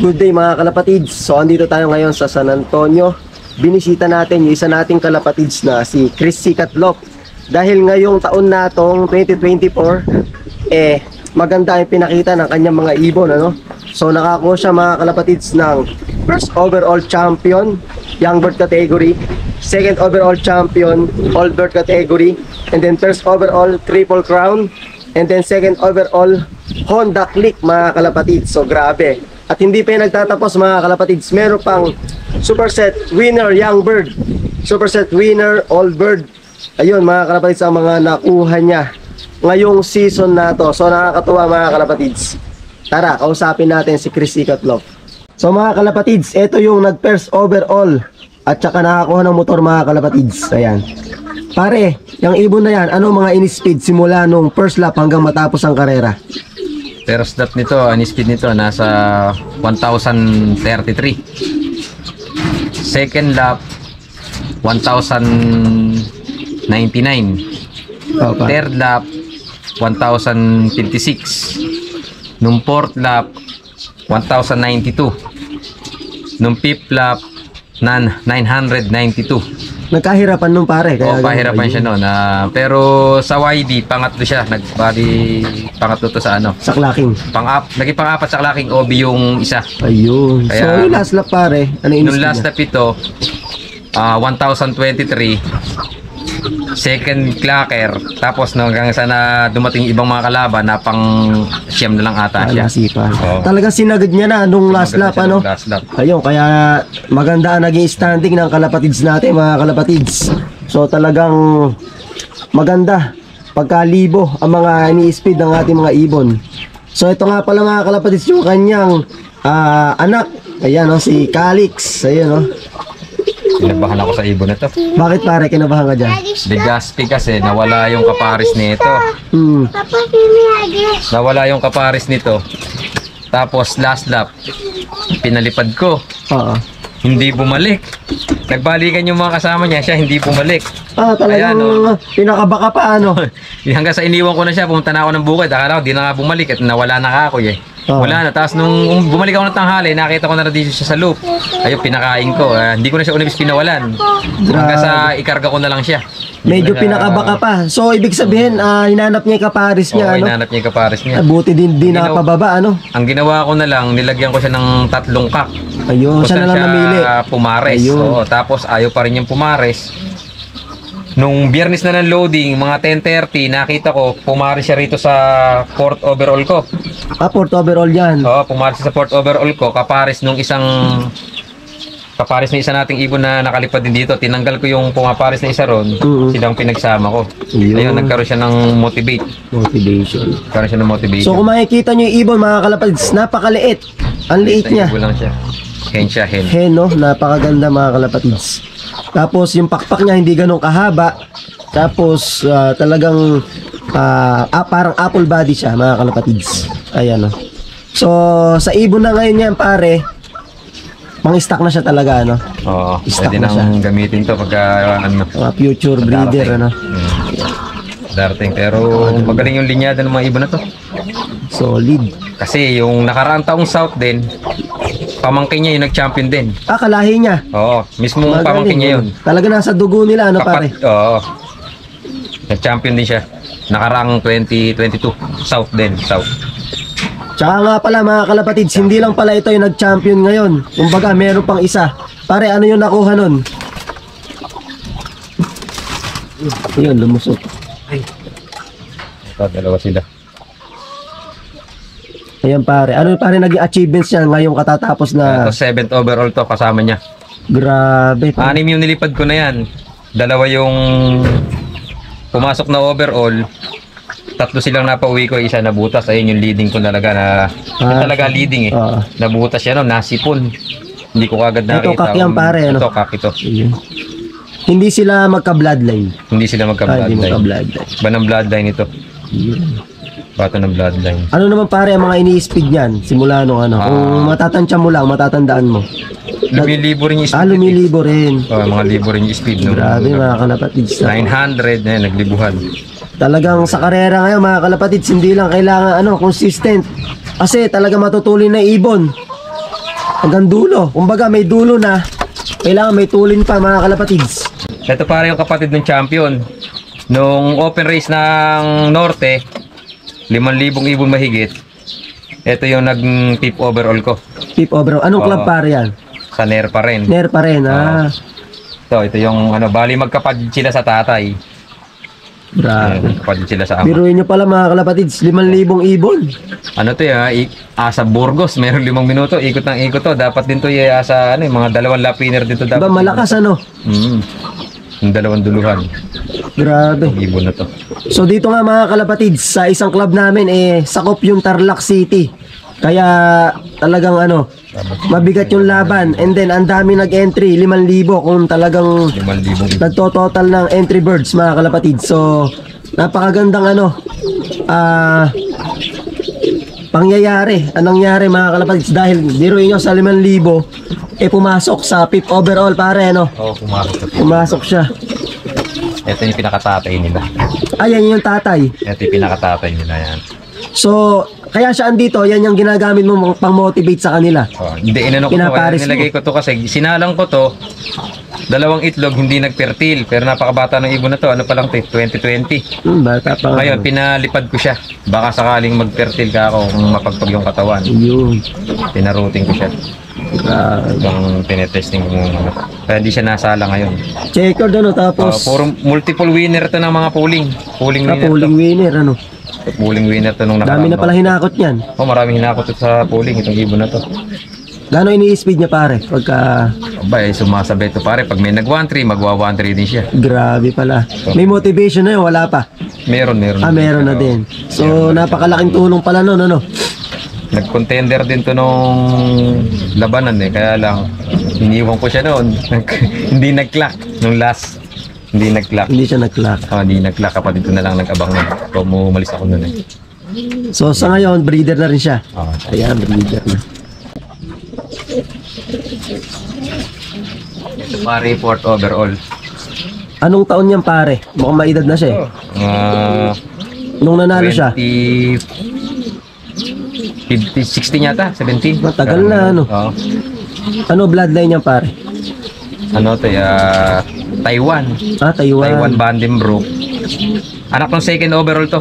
Good day mga kalapatids. So andito tayo ngayon sa San Antonio. Binisita natin yung isa nating kalapatids na si Chris Sikatlop. Dahil ngayong taon na tong 2024, maganda yung pinakita ng kanyang mga ibon, ano? So nakakuha siya mga kalapatids ng first overall champion, young bird category, second overall champion, old bird category, and then first overall triple crown, and then second overall Honda Click mga kalapatids. So grabe. At hindi pa yung nagtatapos mga kalapatids, meron pang superset winner young bird, superset winner old bird. Ayun mga kalapatids ang mga nakuha niya ngayong season na to. So nakakatuwa mga kalapatids. Tara, kausapin natin si Chris Sikatlop. So mga kalapatids, ito yung nag first overall at saka nakakuha ng motor mga kalapatids. Ayan. Pare, yung ibon na yan, anong mga in-speed simula nung first lap hanggang matapos ang karera? First lap nito, ang speed nito nasa 1033. Second lap 1099. Third lap 1056. Nung fourth lap 1092. Nung fifth lap 992. Nagkahirapan nung pare. Oo, pahirapan siya noon. Pero sa YD, pangatlo siya. Pangatlo to sa ano? Sa clacking. Naging pang-apat sa clacking OB yung isa. Ayun. Kaya, so yung last lap pare, ano yung nung last lap ito, 1023. Second clacker. Tapos hanggang sana dumating ibang mga kalaban na pang siyam na lang ata siya. Talagang sinagad niya na nung last lap, ano? Last lap. Ayun, kaya maganda ang naging standing ng kalapatids natin mga kalapatids. So talagang maganda pagkalibo ang mga ini-speed ng ating mga ibon. So ito nga pala mga kalapatids yung kanyang anak. Ayan o, si Calix. Ayan o. Kinabahan ako sa ibon na to. Bakit pare, kinabahan ka dyan? Legaspi kasi nawala yung kaparis nito. Nawala yung kaparis nito. Tapos last lap pinalipad ko. Oo. Hindi bumalik. Nagbalikan yung mga kasama niya, siya hindi bumalik. Talagang pinakabaka pa ano. Hanggang sa iniwan ko na siya, pumunta na ako ng bukid. Akala ko di na nga bumalik at nawala na ako eh. Wala na. Tapos nung bumalik ako ng tanghali, nakita ko na dito siya sa loop. Ayun, pinakain ko. Hindi ko na siya unabis pinawalan. Hanggang sa ikarga ko na lang siya. Medyo pinakabaka pa. So ibig sabihin, hinanap niya yung kaparis niya. Oo, hinanap niya yung kaparis niya. Buti din nakapababa, ano? Ang ginawa ko na lang, nilagyan ko siya ng 3 kak. Ayun, siya na lang namili. Pumares. Oo, tapos ayaw pa rin yung pumares. Nung biyernes na ng loading, mga 10:30, nakita ko, pumares siya rito sa fourth overall ko. Fourth overall yan. Oo, pumares sa fourth overall ko, kapares ng isa nating ibon na nakalipad din dito. Tinanggal ko yung pumapares na isa ron, silang pinagsama ko. Ayun, nagkaroon siya ng motivation. Nagkaroon siya ng motivation. So kung makikita nyo yung ibon mga kalapatids, napakaliit. Ang liit niya. Ibon lang siya. Hen siya, hen. Hen, no? Napakaganda mga kalapatids. Tapos yung pakpak niya hindi ganun kahaba. Tapos talagang parang apple body siya mga kalapatids. Ayan, no? So sa ibon na ngayon yan pare, mang-stock na siya talaga, ano? Oo, stock pwede na siya. nang gamitin to pagka mga future breeder, ano? Darting, pero magaling yung linyada ng mga ibon na to. Solid. Kasi yung nakaraang taong South din, pamangkin niya yung nag-champion din. Kalahi niya. Oo, mismo pamangkin niya yun. Talaga nasa dugo nila, ano pare? Oo. Nag-champion din siya. Nakaraang 2022, South din, South. Tsaka nga pala mga kalapatids, hindi lang pala ito yung nag-champion ngayon. Kumbaga, meron pang isa. Pare, ano yung nakuha nun? Ayun, lumusot. Ay. Ito, dalawa sila. Ayan pare, ano pare naging achievements niya ngayong katatapos na... Ito, 7th overall to, kasama niya. Grabe. 6 yung nilipad ko na yan. 2 yung pumasok na overall. 3 silang napauwi ko, isa nabutas. Ayun yung leading ko talaga na yun talaga leading eh. Nabutas siya, no, nasipon. Hindi ko kagad nakita. Ito kak yan pare, ano? Ito kak ito. Hindi sila magka-bloodline. Hindi sila magka-bloodline. Hindi magka-bloodline. Iba ng bloodline ito. Bato ng bloodline. Ano naman pare ang mga ini-speed niyan? Simula nung ano? Kung matatansya mo lang, matatandaan mo. Lumilibo rin yung speed. Lumilibo rin. Mga libo rin yung speed. Grabe mga kalapatids. 900 na naglibuhan. Talagang sa karera ngayon mga kalapatids, hindi lang kailangan consistent. Kasi talaga matutuloy na ibon. hanggang dulo. Kumbaga may dulo na, kailangan may tulin pa mga kalapatids. Ito pare yung kapatid ng champion. Nung open race ng Norte, 5,000 ibon mahigit. Ito yung nag-tip overall ko. Tip overall. Anong club pare yan? Sa NER pa rin. NER pa rin, Ito yung ano, bali magkapatid sila sa tatay. Grabe. Kapatid sila sa ama. Biruin nyo pala mga kalapatids, 5,000 ibon. Ano to asa Burgos, meron 5 minuto, ikot ng ikot to. Dapat din to asa ano, mga 2 lapiner dito dapat. Diba malakas ano? Yung 2 duluhan. Grabe. Yung ibon na to. So dito nga mga kalapatids, sa isang club namin sakop yung Tarlac City. Kaya talagang ano, mabigat yung laban. And then ang dami nag-entry, 5,000 kung talagang 5,000 ibon. nagtototal ng entry birds mga kalapatids. So napakagandang ano, pangyayari. Anong nangyari mga kalapatids? Dahil biruin nyo sa 5,000, pumasok sa 5th overall pare ano. Pumasok to. Pumasok siya. Ito yung pinakatatay nila. Ayan yung tatay. Ito yung pinakatatay nila yan. So, kaya siya andito, yan yung ginagamit mo pang-motivate sa kanila. Hindi, inano ko to. Pinaparis mo. Nilagay ko to kasi sinalang ko to. 2 itlog, hindi nagpertil. Pero napakabata ng ibon na to. Ano pa lang to? 2020. Bata pa nga. Ngayon, pinalipad ko siya. Baka sakaling magpertil ka ako kung mapagpag yung katawan. Yun. Pinarouting ko siya. Grabe. Itong tinetesting ko muna. Kaya hindi siya nasala ngayon. Checkered ano, tapos Puro multiple winner to ng mga pooling. Pooling winner pooling to. winner ano. Pooling winner to nung Dami na nakaraan. pala hinakot niyan. Maraming hinakot ito sa pooling itong ibon na to. Gano'n ini-speed niya pare? Pagka Aba, sumasabay to pare. Pag may nag-1-3, magwa-1-3 din siya. grabe pala. May motivation na yun, wala pa. Meron. Meron na din. So, napakalaking tulong pala nun, ano? Nag-contender din to nung labanan Kaya lang, iniwan ko siya noon. Hindi nag-clock nung last. Hindi nag-clock. Hindi siya nag-clock. Hindi nag-clock. Kapatid ko na lang nag-abang nun. Kung umalis ako nun So, sa ngayon, breeder na rin siya. Ayan, breeder na. Ito pa report overall. Anong taon yan pare? Mukhang maedad na siya Nung nanalo siya. 16 yata, 17. Matagal na, ano? Oo. Ano bloodline niya pare? Ano to, Taiwan. Taiwan. Taiwan Vandenbroek. Anak ng second overall to.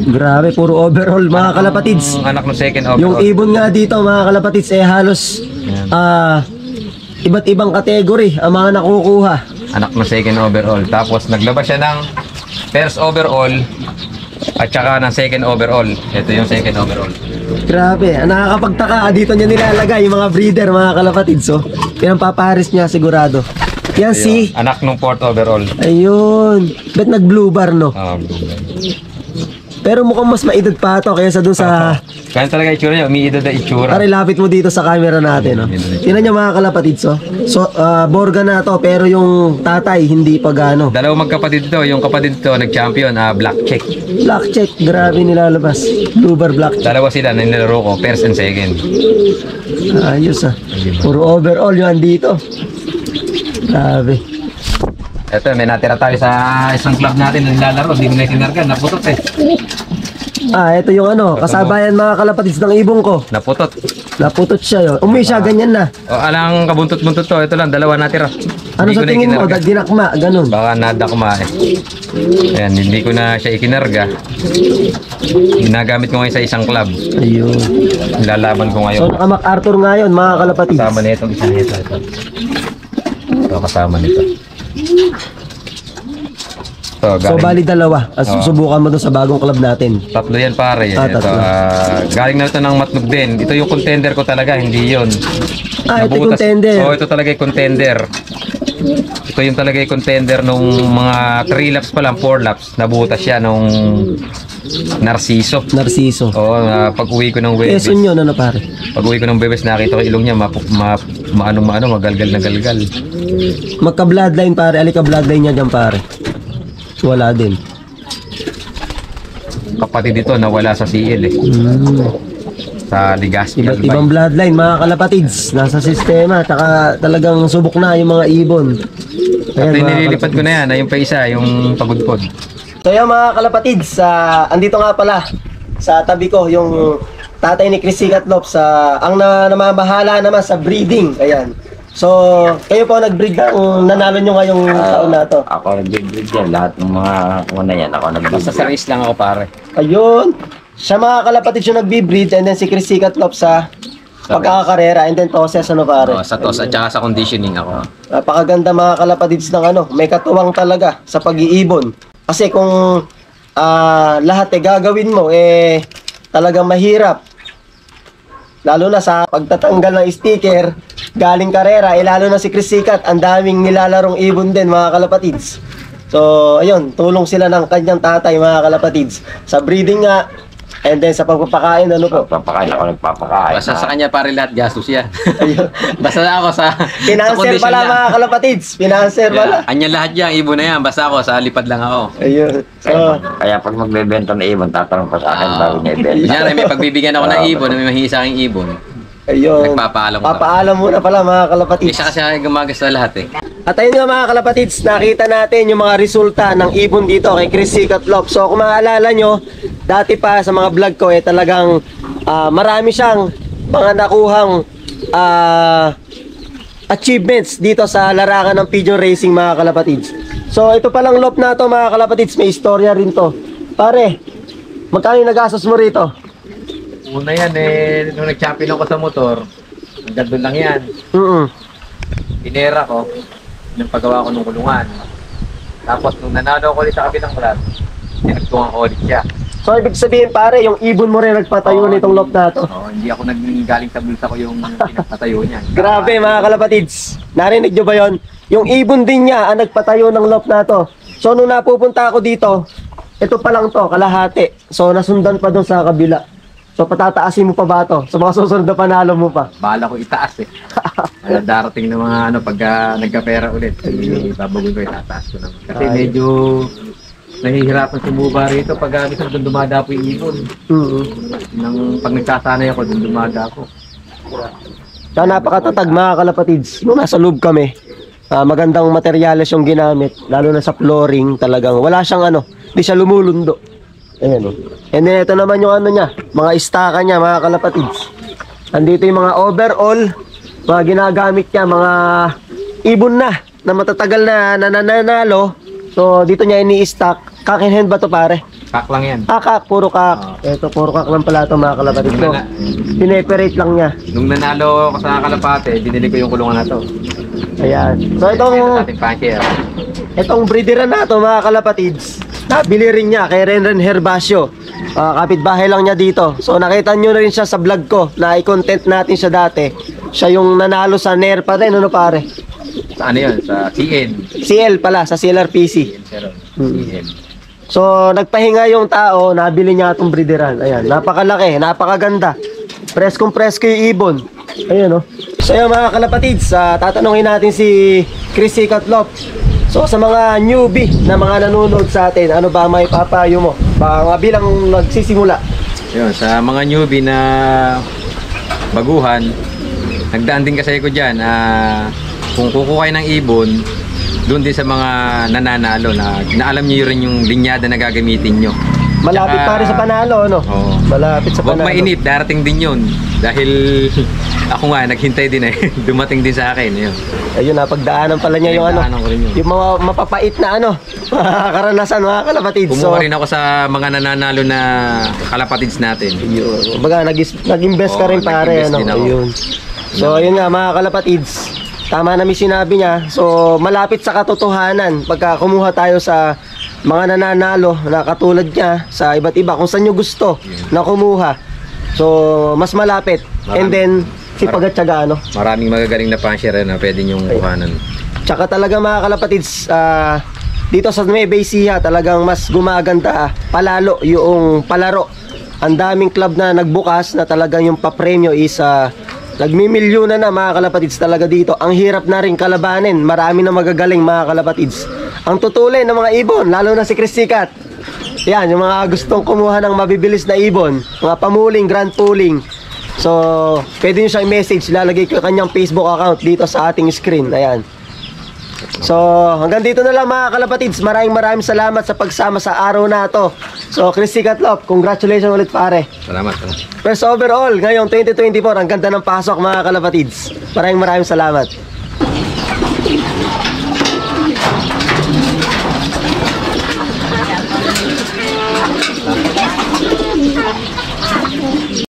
Grabe, puro overall mga kalapatids. Anak ng second Yung overall. ibon nga dito mga kalapatids halos iba't ibang kategory ang mga nakukuha. Anak ng second overall. Tapos naglabas siya ng first overall at saka ng second overall. Ito yung second overall. Grabe, nakakapagtaka. Dito niya nilalagay yung mga breeder mga kalapatids. So, pinampaparis niya sigurado. Yan si Anak ng fourth overall. ayun. Bet nag-blue bar no? Blue line. Pero mukhang mas maedad pa ito kaysa doon sa Kaya talaga itsura niya, umiidad na itsura. Pare, lapit mo dito sa camera natin, no? Tingnan niyo mga kalapatids, So, Borga na to, pero yung tatay, hindi pa gano. Dalawang magkapatid to. Yung kapatid to, nag-champion, black check. Black check, grabe nilalabas. Blue bar, black check. Dalawa sila na nilaro ko, first and second. Ayos, Puro overall yung andito. Grabe. Ito, may natira tayo sa isang club natin na nilalaro. Hindi mo na kinarga, naputot Ito yung kasabayan mga kalapatids ng ibong ko. Naputot. Naputot siya yun. Umuwi siya, ganyan na. Alang kabuntot-buntot to. Ito lang, dalawa natira. Ano Hindi sa ko na tingin mo? ikinarga. Dinakma, ganun. Baka nadakma Ayan, hindi ko na siya ikinarga. Ginagamit ko ngayon sa isang club. Ayun. Nilalaban ko ngayon. So, naka-MacArthur ngayon, mga kalapatids. Kasama nito, isang ito. Ito, kasama nito. So, bali dalawa. Susubukan mo doon sa bagong club natin. Tatlo yan pare. Ito, tatlo. galing na ito ng Matnog din. Ito yung contender ko talaga, hindi yun. Ito yung contender. Ito talaga yung contender. Ito yung talaga yung contender nung mga 3 laps pa lang, 4 laps. Nabutas siya nung Narciso. Narciso. Oo, pag uwi ko ng Webes. Quezon yun, pare? Pag uwi ko ng Webes, nakita ko ilong niya, magalgal na galgal. Magka-bloodline, pare. Alika bloodline niya dyan, pare. Wala din. Kapatid dito, nawala sa CL sa Legazpi. Iba't ibang bloodline, mga kalapatids. Nasa sistema. Tsaka talagang subok na yung mga ibon. At nililipad ko na yan, yung pa isa, yung pagudpod. So yung mga kalapatids, andito nga pala sa tabi ko yung tatay ni Chris Sicatlop ang namabahala naman sa breeding. Ayan. So, kayo po nag-breed ng nanalo nyo ngayong taon na to. Ako nag-breed yan. Lahat ng mga una yan, ako nag-breed. Basta sa race lang ako pare. Ayun. Siya mga kalapatid yung nag-breed and then si Chris Sicatlop sa pagkakakarera and then process ano pare. Sa toss at saka sa conditioning ako. Napakaganda mga kalapatids ng may katuwang talaga sa pag-iibon. Kasi kung lahat gagawin mo talagang mahirap. Lalo na sa pagtatanggal ng sticker galing karera, lalo na si Chris Sicat, ang daming nilalarong ibon din mga kalapatids. So ayun, tulong sila ng kanyang tatay mga kalapatids sa breeding nga. And then sa pagpapakain, ano po? Pagpapakain ako nagpapakain. Basta sa kanya pare lahat gastos yan. Ayun. Basta ako sa Pinanser condition pala lang. mga kalapatids. Pinanser pala. Anya lahat yan, ibon na yan. Basta ako, sa lipad lang ako. Ayun. So, Kaya pag magbebenta ng ibon, tatanong pa sa akin bago niya ibenta. Kunyari, may pagbibigyan ako ng ibon, may mahingi sa aking ibon. ayun. Nagpapaalam ko. Papaalam muna pala mga kalapatids. Isa kasi gumagas na lahat eh. At ayun nga mga kalapatids, nakita natin yung mga resulta ng ibon dito kay Chris Sicatlop. So kung maalala nyo, dati pa sa mga vlog ko talagang marami siyang mga nakuhang achievements dito sa larangan ng pigeon racing mga kalapatids. So ito palang lop na to mga kalapatids, may istorya rin to. Pare, magkano yung nagastos mo rito? Una yan nung nag-champion ako sa motor, hanggang doon lang yan. Pinera ko, nung paggawa ko ng kulungan. Tapos nung nanalo ko ulit sa kabilang class, tinagtungan ko ulit siya. So ibig sabihin pare, yung ibon mo rin nagpatayo nitong lop na to. Hindi ako nanggaling sa bulsa ko yung pinagpatayo niya. Grabe mga kalapatids, narinig nyo ba yon? Yung ibon din niya ang nagpatayo ng lop na to. So nung napupunta ako dito, ito pa lang to, kalahati. So nasundan pa doon sa kabila. So patataasin mo pa ba to? So mga susunod na panalo mo pa. Bala ko itaas eh. Darating na mga pag nagkapera ulit, babagoy ko itataas ko naman. Kasi medyo nahihirapan sumuba rito pag minsan doon dumadapo yung ibon. Pag nagsasanay ako, doon dumadapo. Kaya napakatatag mga kalapatids. Nung nasa loob kami, magandang materyales yung ginamit. Lalo na sa flooring talagang. Wala siyang di siya lumulundo. Ayan o. And then ito naman yung niya, mga istaka niya mga kalapatids. Andito yung mga overall, mga ginagamit niya, mga ibon na matatagal na nananalo. So dito niya ini-stack. Cock and hen ba to pare? Kak lang yan. Kak, puro kak. Ito, puro kak lang pala ito mga kalapatids. So, sineperate lang niya. Nung nanalo ako sa Kalapate, binili ko yung kulungan na to. Ayan. So itong breederan na to mga kalapatids, nabili rin niya kay Renren Herbacio. Kapitbahay lang niya dito. So nakita nyo na rin siya sa vlog ko na i-content natin siya dati. Siya yung nanalo sa NER pa rin, pare? Sa ano yun? Sa CN. CL pala, sa CLRPC. CN. So nagpahinga yung tao, nabili niya itong breederan. Ayan, napakalaki, napakaganda. Preskong presko yung ibon. Ayan So yun mga kalapatids, tatanungin natin si Chris Sicatlop. So sa mga newbie na mga nanonood sa atin, ano ba may papayo mo? Baka bilang nagsisimula. Yun, sa mga newbie na baguhan, nagdaan din kasi ko dyan, kung kukuha kayo ng ibon, doon din sa mga nananalo na alam niyo rin yung linyada na gagamitin nyo. Malapit pa rin sa panalo, Oo. Malapit sa Huwag panalo. mainip, darating din yun. Dahil ako nga, naghintay din dumating din sa akin. Yun. Ayun, napagdaanan pala niya yung Pinagdaanan ko rin yun. yung mga mapapait na mga karanasan mga kalapatids. Kumuha rin ako sa mga nananalo na kalapatids natin. Yun. Baga, nag-invest ka rin pare. nag-invest din ako. Ayun. So, ayun nga mga kalapatids. Tama namin sinabi niya. So, malapit sa katotohanan pagka kumuha tayo sa mga nananalo na katulad niya sa iba't iba. Kung saan nyo gusto na kumuha. So, mas malapit. And then, sipag at tiyaga, Maraming magagaling na puncher na pwede nyong kuhanan. Tsaka talaga mga kalapatids, dito sa Nueva Ecija talagang mas gumaganda palalo yung palaro. Ang daming club na nagbukas na talagang yung papremyo is nagmimilyona na mga kalapatids talaga dito. Ang hirap na rin kalabanin. Marami na magagaling mga kalapatids. Ang tutulin ng mga ibon, lalo na si Chris Sicat. Yan, yung mga gustong kumuha ng mabibilis na ibon, mga pamuling, grand pooling. So, pwede nyo siyang message. Lalagay ko yung kanyang Facebook account dito sa ating screen. Ayan. So, hanggang dito na lang mga kalapatids. Maraming salamat sa pagsama sa araw na to. So, Chrissy Catlop, congratulations ulit pare. Salamat. First overall, ngayong 2024, ang ganda ng pasok mga kalapatids. Maraming salamat.